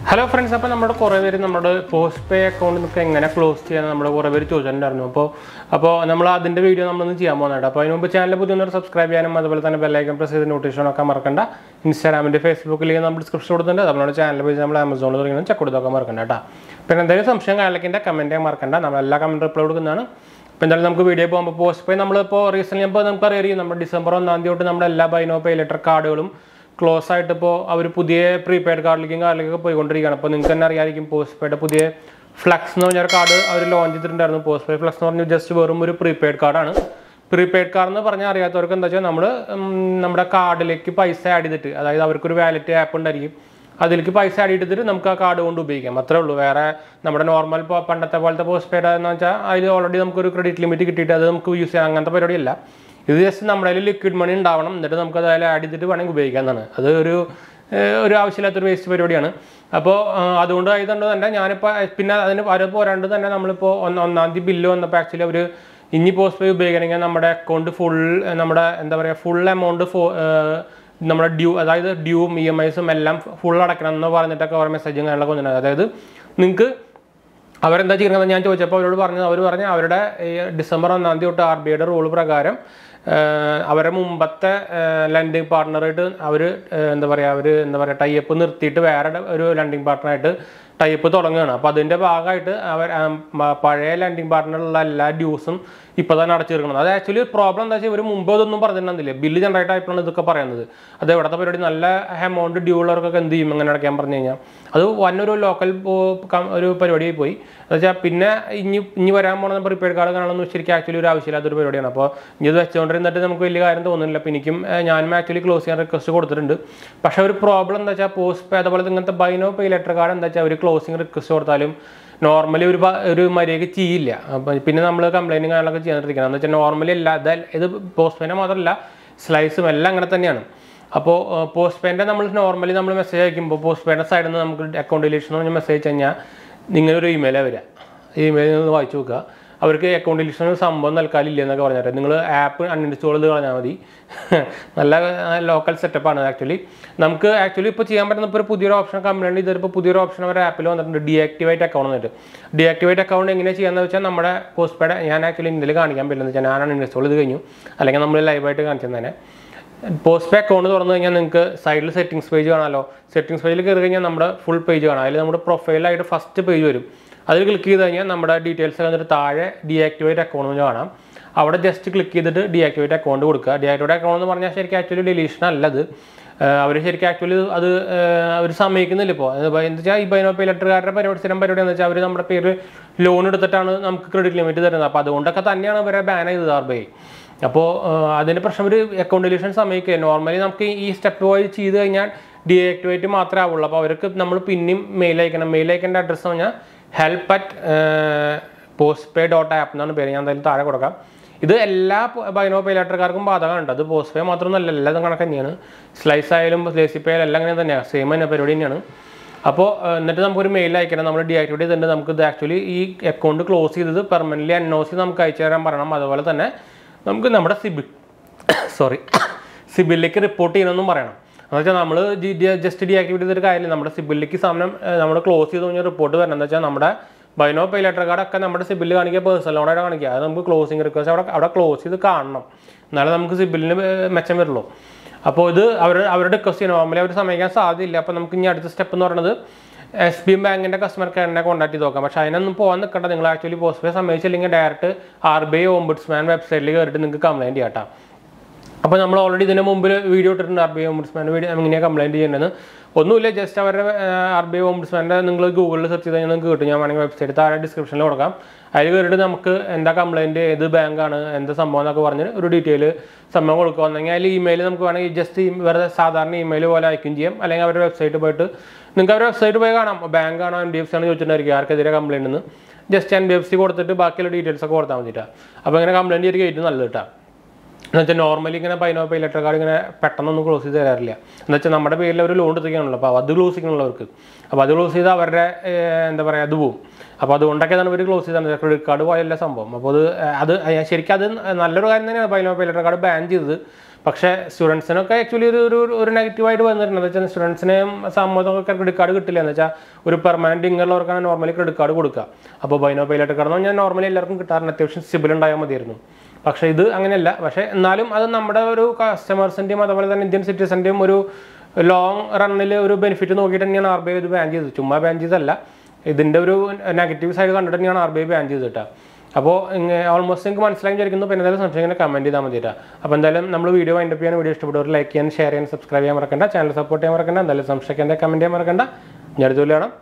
Hello friends, we will Postpe account close the video. Channel subscribe and bell icon press the notification Instagram and Facebook link in the description channel Amazon check comment Postpe recently December close site our prepaid card Postpe Flex card launch Postpe Flex just prepaid card. Prepaid card card paisa added valid app paisa added card normal postpaid already credit limit use this is liquid money in down that added to one bacon. Other waste period. Apo on the bill on the pack in the postpaid beginning and account full amount of number due either due EMI full messaging and our in the December on 𝗙𝙗𝙀𝙗𝗀 rule pragaram our Mumbatta landing partner our tie up landing partner tie up Tolangana. Padinda our landing partner dues actually a problem that very Mumbo number than the billion right type on the Caparan. They were amount due or Campania. One local period boy. Pinna new amount prepared actually Ravishila the period. You children that and the Lapinicum and actually close and request to go to the Pasha problem that a post pay the Bino pay letter garden that every closing request or talum. Normally, we Pinamla complaining like a general normally that postpen mother slice of Langatanian. Apo postpen normally message postpen side and account deletion on your message and ya email email our account deletion someone Kali app uninstall the local setup actually. Namka actually put option come option of Apple on deactivate account. Deactivate account in a postpaid and actually in the Legan and install the venue. I like a number live by Postpaid account or side settings page on settings page number full page on profile first page. I will click the number details deactivate account. I will just click the deactivate account. Deactivate account actually deletion. I actually some making the lipo. By the pay letter loan at the town credit limit and the Padonda Catania where ban is our bay. Apo then a account deletion some make normally step to deactivate Matra number pin mail like and a mail like and address on help at postpe.app non period and Tarakoka. This is all by no pay letter carcum bada the postpe matron slice island lazy same and a period. Apo Netam mail like and number deactivated and the actually account close the permanently and no some kaicher and Paranama number sorry Sibilic reporting on the Marana. Just deactivated the guy number Sibilic some number close on your report and the number by no pay letter number Sibilic person closing request out of close the car. Nalam Sibil Machamerlo. Upon our question normally some against the Lapanam the step or another. SB Bank and a customer can contact the China and upon the cutting actually post some mentioning a director 𝗏𝙘 Ombudsman website written in the complaint data. Upon already the Mumbai video to 𝗏𝙗 Ombudsman video complaint. Only just our 𝗏𝙗 Ombudsman and Google search the website description. I will read and the complaint the bank and the Samona detail some email them just where the Southern email I can GM along our website about the website by bank and DFs and complaint just 10 BFC got the Bakil details of the Abanga complaint. Normally, you can buy no pay letter pattern on the close earlier. That's a number of pay level loan to the Ganapa, the low signal work. About the low is our and the Varadu. About the Wontakan very close and the credit card while some bomb. About the other Shirkadan and other buy no pay letter card ban is പക്ഷേ സ്റ്റുഡൻസിനൊക്കെ actually ഒരു നെഗറ്റീവായിട്ട് വന്നിട്ടുണ്ട്. എന്താ വെച്ചാൽ സ്റ്റുഡൻസിന് സമ്മതമൊക്കെ credit card കിട്ടില്ല. എന്ന് വെച്ചാൽ ഒരു പെർമനൻറ്റ് ഇൻകമുള്ളവർക്കാണ് നോർമലി ക്രെഡിറ്റ് കാർഡ് കൊടുക്കുക. അപ്പോൾ ബൈനോ പൈലായിട്ട് കടന്നു ഞാൻ നോർമലി എല്ലാവർക്കും കിട്ടാറുണ്ട്, അത്യാവശ്യം സിബിൽ ഉണ്ടായാൽ മതിയായിരുന്നു. പക്ഷേ ഇത് അങ്ങനെയല്ല. പക്ഷേ എന്നാലും അത് നമ്മുടെ ഒരു കസ്റ്റമേഴ്സിൻ്റെയും അതുപോലെ തന്നെ ഇന്ത്യൻ സിറ്റിസൻ്റെയും ഒരു ലോങ് റണ്ണിൽ ഒരു ബെനിഫിറ്റ് നോക്കിയിട്ട് തന്നെയാണ് RBI ഇത് ബാൻ ചെയ്തത്. ചുമ്മാ ബാൻ ചെയ്തതല്ല, ഇതിൻ്റെ ഒരു നെഗറ്റീവ് സൈഡ് കണ്ടിട്ട് തന്നെയാണ് RBI ബാൻ ചെയ്തിട്ട്. അപ്പോൾ ഓൾമോസ്റ്റ് നിങ്ങൾക്ക് മനസ്സിലാക്കി വിചാരിക്കുന്നു. പിന്നെ എന്തായാലും സംശയം കമൻറ്റ് ചെയ്താൽ മതിയിട്ടാ. അപ്പോൾ എന്തായാലും നമ്മൾ വീഡിയോ വൈൻഡപ്പ് ചെയ്യാൻ വീഡിയോ ഇഷ്ടപ്പെട്ടവർ ലൈക്ക് ചെയ്യാൻ, ഷെയർ ചെയ്യാൻ, സബ്സ്ക്രൈബ് ചെയ്യാൻ മറക്കണ്ട, ചാനൽ സപ്പോർട്ട് ചെയ്യാൻ മറക്കണ്ട. എന്തായാലും സംശയിക്കാൻ കമൻറ്റ് ചെയ്യാൻ മറക്കണ്ട. ഞാൻ അടുത്ത വീഡിയോ കാണാം.